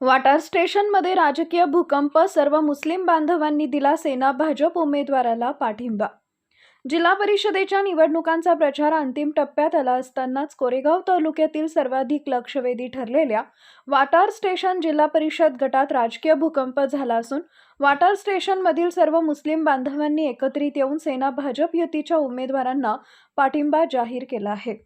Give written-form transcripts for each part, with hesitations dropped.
वाटार स्टेशनमध्ये राजकीय भूकंप, सर्व मुस्लिम बांधवांनी दिला सेना भाजप उमेदवाराला पाठिंबा। जिल्हा परिषदेच्या निवडणुकांचा प्रचार अंतिम टप्प्यात आला असतानाच कोरेगाव तालुक्यातील सर्वाधिक लक्षवेधी ठरलेल्या वाटार स्टेशन जिल्हा परिषद गटात राजकीय भूकंप झाला असून वाटार स्टेशनमधील सर्व मुस्लिम बांधवांनी एकत्रित येऊन सेना भाजप युतीच्या उमेदवारांना पाठिंबा जाहीर केला आहे।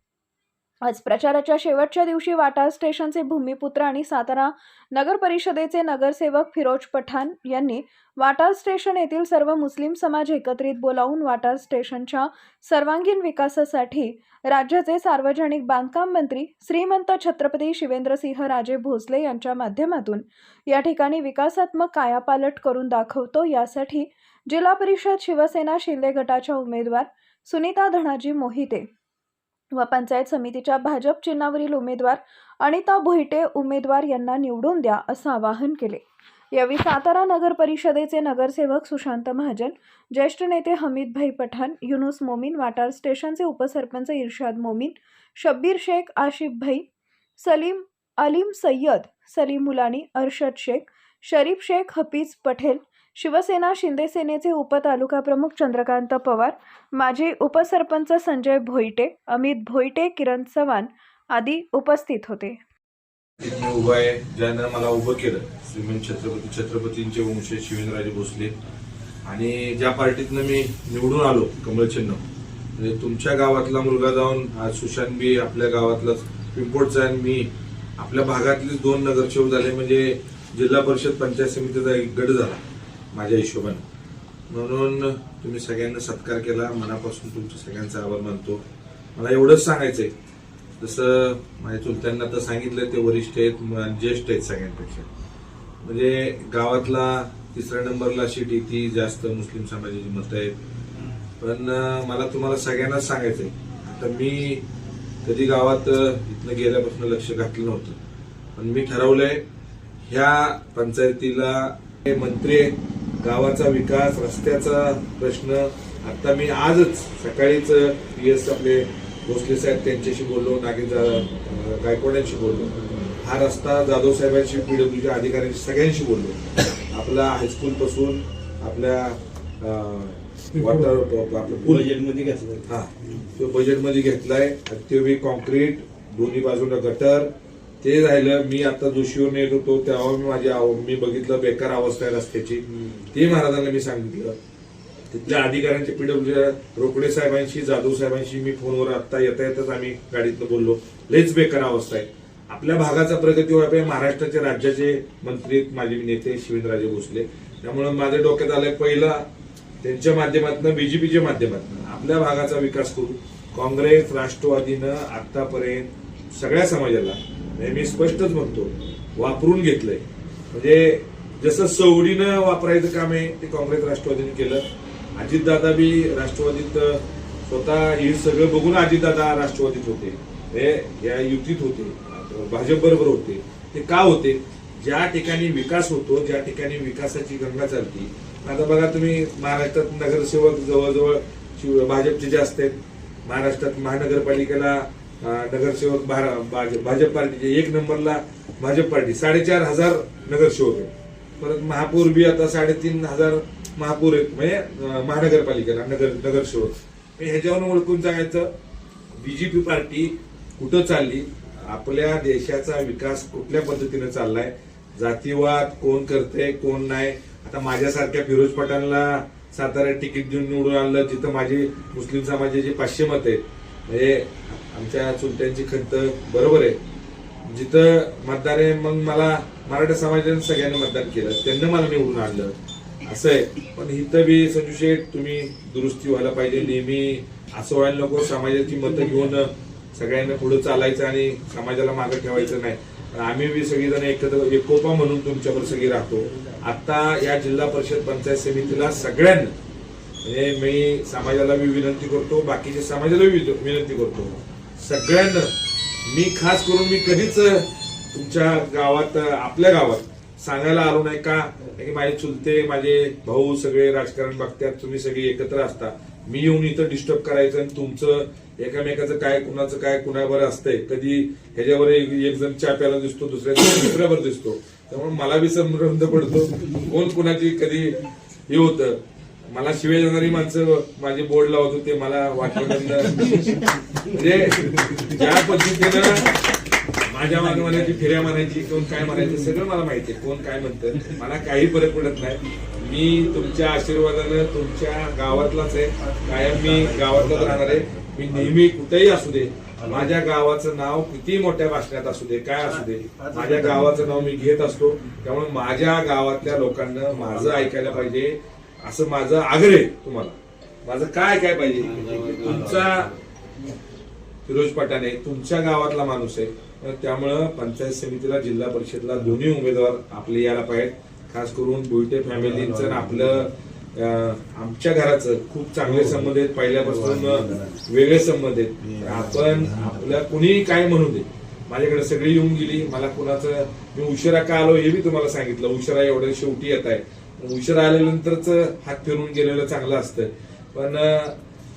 आज प्रचाराच्या शेवटच्या दिवशी वाटार स्टेशनचे भूमिपुत्र आणि सातारा नगर परिषदेचे नगरसेवक फिरोज पठाण यांनी वाटार स्टेशन येथील सर्व मुस्लिम समाज एकत्रित बोलावून वाटार स्टेशनच्या सर्वांगीण विकासासाठी राज्याचे सार्वजनिक बांधकाम मंत्री श्रीमंत छत्रपती शिवेंद्रसिंह राजे भोसले यांच्या माध्यमातून या ठिकाणी विकासात्मक कायापालट करून दाखवतो, यासाठी जिल्हा परिषद शिवसेना शिंदे गटाच्या उमेदवार सुनीता धनाजी मोहिते व पंचायत समितीच्या भाजप चिन्हावरील उमेदवार अनिता भोईटे उमेदवार यांना निवडून द्या असं आवाहन केले। यावेळी सातारा नगर परिषदेचे नगरसेवक सुशांत महाजन, ज्येष्ठ नेते हमीदभाई पठाण, युनुस मोमीन, वाटार स्टेशनचे उपसरपंच इर्शाद मोमीन, शब्बीर शेख, आशिफ भाई, सलीम अलीम सय्यद, सलीम मुलानी, अरशद शेख, शरीफ शेख, हफीज पटेल, शिवसेना शिंदे सेनेचे उपतालुका प्रमुख चंद्रकांत पवार, माजी उपसरपंच संजय भोईटे, अमित भोईटे, किरण चव्हाण आदी उपस्थित होते। मी उभा आहे, ज्यानं मला उभं केलं श्रीमंत छत्रपतींचे वंशज शिवेंद्रराजे भोसले, आणि ज्या पार्टीतनं मी निवडून आलो कमळ चिन्ह, म्हणजे तुमच्या गावातला मुलगा जाऊन आज सुशांत बी आपल्या गावातलाच पिंपोडचा, आणि मी आपल्या भागातले 2 नगरसेवक झाले, म्हणजे जिल्हा परिषद पंचायत समितीचा एक गट झाला माझ्या हिशोबाने। म्हणून तुम्ही सगळ्यांना सत्कार केला, मनापासून तुमच्या सगळ्यांचा आभार मानतो। मला एवढंच सांगायचंय, जसं माझ्या चुलत्यांना तर सांगितलं, ते वरिष्ठ आहेत, ज्येष्ठ आहेत सगळ्यांपेक्षा, म्हणजे गावातला 3ऱ्या नंबरला सीट येते, जास्त मुस्लिम समाजाची मतं आहेत। पण मला तुम्हाला सगळ्यांनाच सांगायचंय, आता मी कधी गावात इथनं गेल्यापासून लक्ष घातलं नव्हतं, पण मी ठरवलंय ह्या पंचायतीला मंत्री गावाचा विकास, रस्त्याचा प्रश्न, आता मी आजच सकाळीच PS आपले भोसले साहेब त्यांच्याशी बोललो, नागेश गायकवाडांशी बोललो, हा रस्ता जाधव साहेबांशी, PWच्या अधिकाऱ्यांशी, सगळ्यांशी बोललो। आपला हायस्कूल पासून आपल्या वॉटर आपलं पूल बजेटमध्ये घेतलाय, हा तो बजेटमध्ये घेतलाय, तो बी कॉन्क्रीट, दोन्ही बाजूला गटर, ते राहिलं। मी आता जोशीवर येत होतो तेव्हा मी बघितलं बेकार अवस्था आहे रस्त्याची, ते महाराजांना मी सांगितलं। तिथल्या अधिकाऱ्यांचे PWच्या रोकडे साहेबांशी, जाधव साहेबांशी मी फोनवर आता येताच आम्ही गाडीतनं बोललो, लयच बेकार अवस्था आहे। आपल्या भागाचा प्रगती व्हायला महाराष्ट्राचे राज्याचे मंत्री माझे नेते शिवेंद्रराजे भोसले, त्यामुळे माझ्या डोक्यात आलंय पहिला त्यांच्या माध्यमातून, BJPच्या माध्यमातून आपल्या भागाचा विकास करू। काँग्रेस राष्ट्रवादीनं आतापर्यंत सगळ्या समाजाला मी स्पष्टच म्हणतो वापरून घेतलंय, म्हणजे जसं सवडीनं वापरायचं काम आहे ते काँग्रेस राष्ट्रवादीने केलं। अजितदादा बी राष्ट्रवादीत स्वतः हे सगळं बघून अजितदादा राष्ट्रवादीत होते, हे या युतीत होते, भाजप बरोबर होते। ते का होते? ज्या ठिकाणी विकास होतो, ज्या ठिकाणी विकासाची गंगा चालती। आता बघा तुम्ही, महाराष्ट्रात नगरसेवक जवळजवळ भाजपचे जास्त आहेत, महाराष्ट्रात महानगरपालिकेला नगरसेवक भाजप पार्टीचे, 1 नंबरला भाजप पार्टी, 4,500 नगरसेवक आहेत। परत महापौर बी आता 3,500 महापौर आहेत, म्हणजे महानगरपालिकेला नगरसेवक। ह्याच्यावरून ओळखून सांगायचं BJP पार्टी कुठं चालली, आपल्या देशाचा विकास कुठल्या पद्धतीने चाललाय, जातीवाद कोण करते कोण नाही। आता माझ्यासारख्या फिरोज पठाणला सातारा तिकीट देऊन निवडून आणलं, जिथं माझे मुस्लिम समाजाचे 500 मत आहेत, म्हणजे आमच्या चुलत्यांची खंत बरोबर आहे, जिथं मतदार आहे, मग मला मराठा समाजाने सगळ्यांनी मतदान केलं, त्यांना मला निवडून आणलं, असं आहे। पण इथं बी संजू शेठ तुम्ही दुरुस्ती व्हायला पाहिजे, नेहमी असं व्हायला नको समाजाची मतं घेऊन सगळ्यांना पुढे चालायचं आणि समाजाला मागे ठेवायचं नाही। आम्ही बी सगळीजण एकत्र एकोपा म्हणून तुमच्यावर सगळी राहतो। आता या जिल्हा परिषद पंचायत समितीला सगळ्यांना, म्हणजे मी समाजाला बी विनंती करतो, बाकीच्या समाजाला विनंती करतो, सगळ्यांना मी खास करून मी कधीच तुमच्या गावात, आपल्या गावात सांगायला आलो नाही का की माझे चुलते, माझे भाऊ सगळे राजकारण बघतात, तुम्ही सगळे एकत्र असता, मी येऊन इथं डिस्टर्ब करायचं आणि तुमचं एकामेकाचं काय, कुणाचं काय, कुणावर असतंय, कधी ह्याच्यावर एक जण चहा प्यायला दिसतो, दुसऱ्यावर दिसतो, त्यामुळे मला बी संभ्रम पडतो कोण कुणाची कधी हे होतं. मला शिवाय जाणारी माणसं माझे बोर्ड लावत होते, मला वाटलं म्हणजे ज्या पद्धतीनं माझ्या मागे म्हणायची फेऱ्या म्हणायची, कोण काय म्हणायचं सगळं मला माहिती आहे, कोण काय म्हणतं मला काही फरक पडत नाही. मी तुमच्या आशीर्वादानं तुमच्या गावातलाच आहे, कायम मी गावातलाच राहणार आहे. मी नेहमी कुठेही असू दे, माझ्या गावाचं नाव किती मोठ्या भाषणात असू दे, काय असू दे, माझ्या गावाचं नाव मी घेत असतो. त्यामुळे माझ्या गावातल्या लोकांना माझं ऐकायला पाहिजे असं माझं आग्रह आहे तुम्हाला. माझं काय काय पाहिजे, तुमचा फिरोज पठाणे तुमच्या गावातला माणूस आहे, त्यामुळं पंचायत समितीला जिल्हा परिषदला दोन्ही उमेदवार आपले यायला पाहिजेत. खास करून भुईटे फॅमिलीचं आपलं आमच्या घराचं खूप चांगले संबंध आहेत, पहिल्यापासून वेगळे संबंध आहेत. आपण आपल्या कुणी काय म्हणू दे, माझ्याकडे सगळी येऊन गेली, मला कुणाचं मी उशिरा का आलो हे बी तुम्हाला सांगितलं. उशिरा एवढं शेवटी येत आहे, उशिरा आल्यानंतरच हात फिरून गेलेलं चांगलं असतं. पण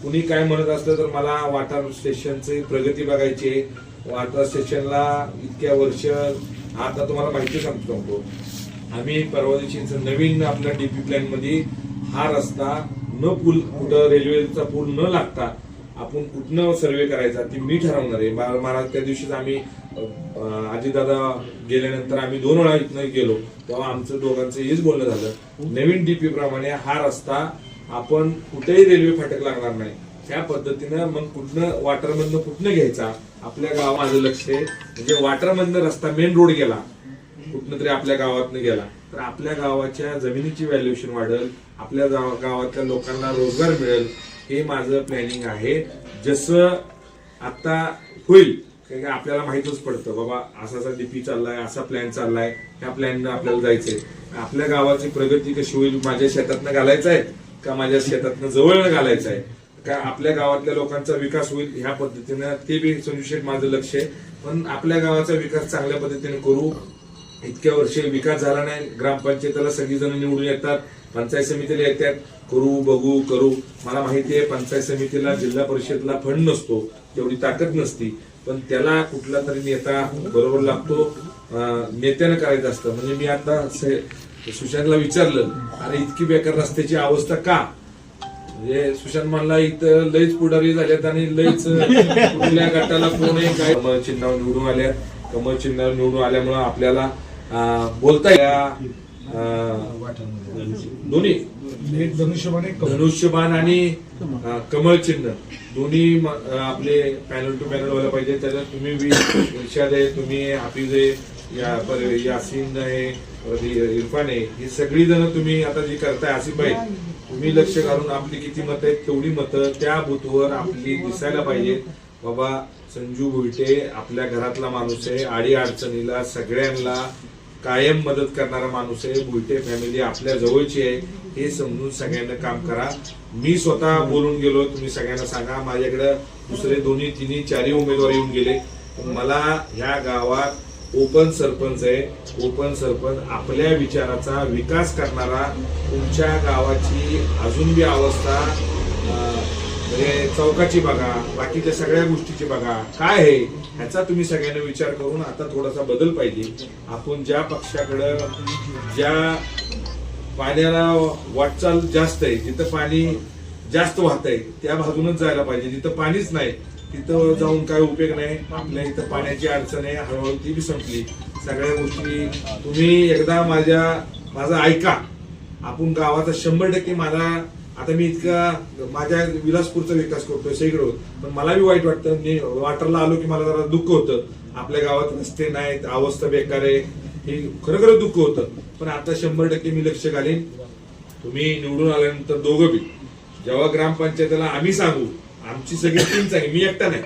कुणी काय म्हणत असलं तर मला वाटार स्टेशनची प्रगती बघायची. वाटार स्टेशनला इतक्या वर्ष आता तुम्हाला माहिती सांगतो, आम्ही परवा दिवशी नवीन आपल्या डीपी प्लॅन मध्ये हा रस्ता न पूल कुठं रेल्वेचा पूल न लागता आपण कुठनं सर्वे करायचा ती मी ठरवणार आहे. महाराज त्या दिवशीच आम्ही अजितदादा गेल्यानंतर आम्ही 2 वेळा इथनं गेलो, तेव्हा आमचं दोघांचं हेच बोलणं झालं. नवीन डीपी प्रमाणे हा रस्ता आपण कुठेही रेल्वे फाटक लागणार नाही त्या पद्धतीनं मग कुठनं वाटरमधनं कुठनं घ्यायचा आपल्या गावात माझं लक्ष आहे. म्हणजे वाटरमधनं रस्ता मेन रोड गेला कुठनं तरी आपल्या गावातनं गेला तर आपल्या गावाच्या जमिनीची व्हॅल्युएशन वाढेल, आपल्या गावातल्या लोकांना रोजगार मिळेल, हे माझं प्लॅनिंग आहे. जसं आता होईल आपल्याला माहितच पडतं बाबा असा डीपी चाललाय, असा प्लॅन चाललाय, त्या प्लॅननं आपल्याला जायचंय. आपल्या गावाची प्रगती कशी होईल, माझ्या शेतातनं घालायचं आहे का माझ्या शेतातनं जवळनं घालायचं आहे का आपल्या गावातल्या लोकांचा विकास होईल ह्या पद्धतीनं ते बी संशय माझं लक्ष आहे. पण आपल्या गावाचा विकास चांगल्या पद्धतीने करू. इतक्या वर्ष विकास झाला नाही, ग्रामपंचायतीला सगळीजण निवडून येतात, पंचायत समितीला येतात, करू बघू करू. मला माहिती आहे पंचायत समितीला जिल्हा परिषदला फंड नसतो, तेवढी ताकद नसती, पण त्याला कुठला तरी नेता बरोबर लागतो. नेत्यानं करायचं असतं. म्हणजे मी आता सुशांतला विचारलं, अरे इतकी बेकार रस्त्याची अवस्था का, म्हणजे सुशांत म्हणला इथं लईच पुढारी झाल्यात आणि लईच कुठल्या गटाला कोण आहे काय. कमळ चिन्हावर निवडून आल्या, कमळ चिन्हावर निवडून आल्यामुळं आपल्याला बोलता दोन्ही धनुष्यबाण आणि कमळ चिन्ह दोन्ही आपले पॅनल टू पॅनल व्हायला पाहिजे. त्याच्यात तुम्ही इर्शाद आहे, तुम्ही हाफिज आहे, यासीन आहे, इरफान आहे, ही सगळी जण तुम्ही आता जी करताय आसिफ भाई, तुम्ही लक्ष घालून आपली किती मतं आहेत तेवढी मतं त्या बूथवर आपली दिसायला पाहिजे. बाबा संजू भुईटे आपल्या घरातला माणूस आहे, आडी अडचणीला सगळ्यांना कायम मदत करणारा माणूस आहे. भुईटे फॅमिली आपल्या जवळची आहे हे समजून सगळ्यांना काम करा. मी स्वतः बोलून गेलो, तुम्ही सगळ्यांना सांगा. माझ्याकडे दुसरे 2, 3, 4 उमेदवार येऊन गेले. मला ह्या गावात ओपन सरपंच आहे, ओपन सरपंच आपल्या विचाराचा विकास करणारा. तुमच्या गावाची अजून बी अवस्था म्हणजे चौकाची बघा, बाकीच्या सगळ्या गोष्टीची बघा काय आहे ह्याचा तुम्ही सगळ्यांना विचार करून आता थोडासा बदल पाहिजे. आपण ज्या पक्षाकडं ज्या पाण्याला वाटचाल जास्त आहे, जिथं पाणी जास्त वाहत आहे त्या बाजूनच जायला पाहिजे. जिथं पाणीच नाही तिथं जाऊन काय उपयोग नाही. आपल्या इथं पाण्याची अडचण आहे, हळूहळू ती बी संपली. सगळ्या गोष्टी तुम्ही एकदा माझं ऐका. आपण गावाचा 100% मला आता मी इतका माझ्या विलासपूरचा विकास करतोय सगळं, पण मला बी वाईट वाटतं. मी वाटरला आलो की मला जरा दुःख होतं. आपल्या गावात रस्ते नाहीत, अवस्था बेकार आहे, हे खरं दुःख होतं. पण आता 100% मी लक्ष घालीन. तुम्ही निवडून आल्यानंतर दोघं बी जेव्हा ग्रामपंचायतीला आम्ही सांगू, आमची सगळी टीम सांगेल, मी एकटा नाही,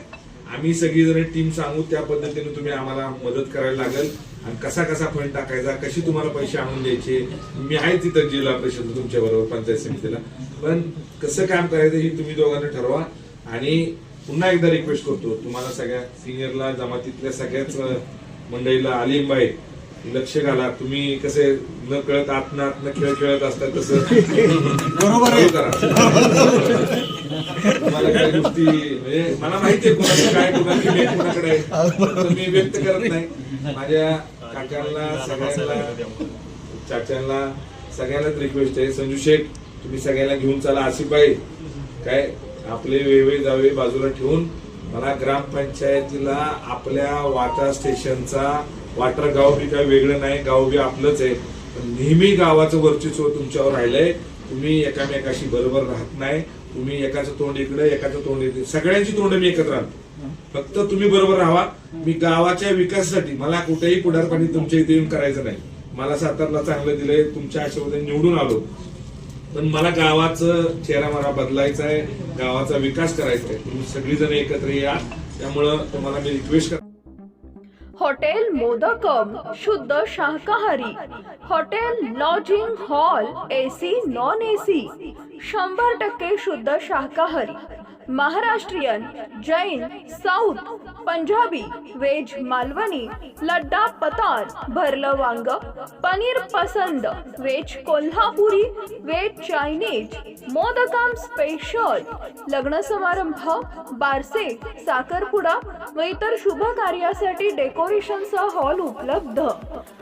आम्ही सगळीजण टीम सांगू त्या पद्धतीने तुम्ही आम्हाला मदत करायला लागेल. आणि कसा फंड टाकायचा, कशी तुम्हाला पैसे आणून द्यायचे, मी आहे तिथं जिल्हा परिषद तुमच्या बरोबर पंचायत समितीला, पण कसं काम करायचं हे तुम्ही दोघांना ठरवा. आणि पुन्हा एकदा रिक्वेस्ट करतो तुम्हाला सगळ्या सिनियरला, जमातीतल्या सगळ्याच मंडळीला, आलिमबाई लक्ष घाला. तुम्ही कसे न कळत आतनं खेळ खेळत असतात तसं बरोबर करा. तुम्हाला काही गोष्टी म्हणजे मला माहिती आहे कोणाचं काय, कोणाची कोणाकडे आहे, मी व्यक्त करत नाही. माझ्या काकांना चाच्यांना सगळ्यांनाच रिक्वेस्ट आहे, संजू शेठ तुम्ही सगळ्यांना घेऊन चला, आसिफबाई काय आपले वेवे जावे बाजूला ठेवून मला ग्रामपंचायतीला आपल्या वाटा स्टेशनचा वाटर गाव बी काही वेगळं नाही, गाव बी आपलंच आहे, पण नेहमी गावाचं वर्चस्व तुमच्यावर राहिलंय. तुम्ही एकामेकाशी बरोबर राहत नाही, तुम्ही एकाचं तोंड इकडे एकाचं तोंड इकडे, सगळ्यांची तोंड मी एकत्र आणतो. फक्त तुम्ही बरोबर राहा. मी गावाच्या विकासासाठी मला कुठेही पुढारपणी तुमच्या इथे येऊन करायचं नाही. मला सातारला चांगलं दिलंय, तुमच्या आशीर्वादाने निवडून आलो, पण मला गावाचं चेहरा मला बदलायचा आहे, गावाचा विकास करायचा आहे. तुम्ही सगळीजण एकत्र या. त्यामुळं तुम्हाला मी रिक्वेस्ट करतो. हॉटेल मोदकम शुद्ध शाकाहारी, hotel lodging hall AC non AC 100% शुद्ध शाकाहारी, महाराष्ट्रीयन, जैन, साऊथ, पंजाबी, वेज मालवणी, लड्डा पतार, भरलं वांग, पनीर पसंद, veg Kolhapuri, veg Chinese, Modakam special, लग्न समारंभ, बारसे, साखरपुडा व इतर शुभ कार्यासाठी डेकोरेशनचा हॉल उपलब्ध.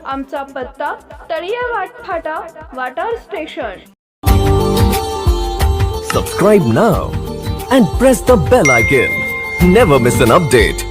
आमचा पत्ता Taliye Watphata, water station. Subscribe now and press the bell icon. Never miss an update.